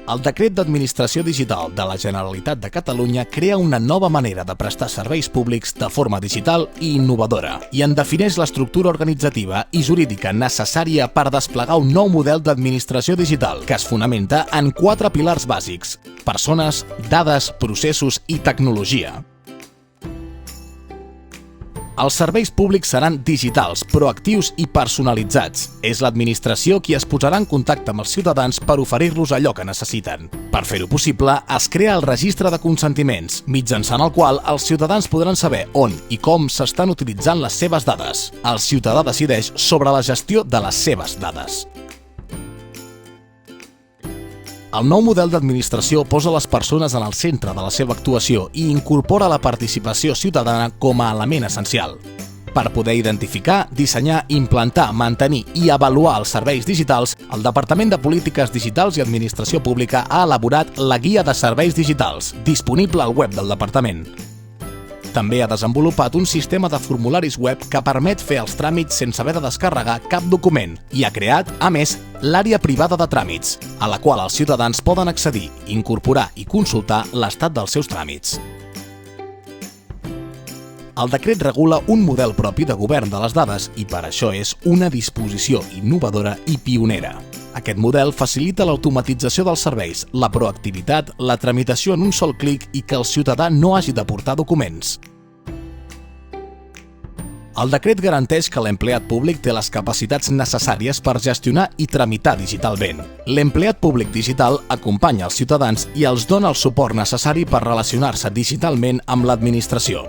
El Decret d'Administració Digital de la Generalitat de Catalunya crea una nova manera de prestar serveis públics de forma digital i innovadora i en defineix l'estructura organitzativa i jurídica necessària per desplegar un nou model d'administració digital que es fonamenta en 4 pilars bàsics: persones, dades, processos i tecnologia. Els serveis públics seran digitals, proactius i personalitzats. És l'administració qui es posarà en contacte amb els ciutadans per oferir-los allò que necessiten. Per fer-ho possible, es crea el registre de consentiments, mitjançant el qual els ciutadans podran saber on i com s'estan utilitzant les seves dades. El ciutadà decideix sobre la gestió de les seves dades. El nou model d'administració posa les persones en el centre de la seva actuació i incorpora la participació ciutadana com a element essencial. Per poder identificar, dissenyar, implantar, mantenir i avaluar els serveis digitals, el Departament de Polítiques Digitals i Administració Pública ha elaborat la Guia de Serveis Digitals, disponible al web del Departament. També ha desenvolupat un sistema de formularis web que permet fer els tràmits sense haver de descarregar cap document i ha creat, a més, l'àrea privada de tràmits, a la qual els ciutadans poden accedir, incorporar i consultar l'estat dels seus tràmits. El decret regula un model propi de govern de les dades i per això és una disposició innovadora i pionera. Aquest model facilita l'automatització dels serveis, la proactivitat, la tramitació en un sol clic i que el ciutadà no hagi de portar documents. El decret garanteix que l'empleat públic té les capacitats necessàries per gestionar i tramitar digitalment. L'empleat públic digital acompanya els ciutadans i els dona el suport necessari per relacionar-se digitalment amb l'administració.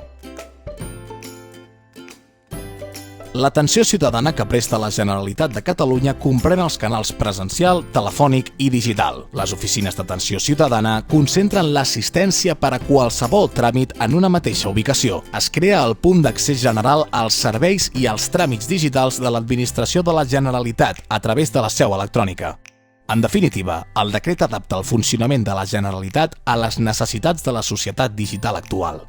L'atenció ciutadana que presta la Generalitat de Catalunya comprèn els canals presencial, telefònic i digital. Les oficines d'atenció ciutadana concentren l'assistència per a qualsevol tràmit en una mateixa ubicació. Es crea el punt d'accés general als serveis i als tràmits digitals de l'Administració de la Generalitat a través de la seu electrònica. En definitiva, el decret adapta el funcionament de la Generalitat a les necessitats de la societat digital actual.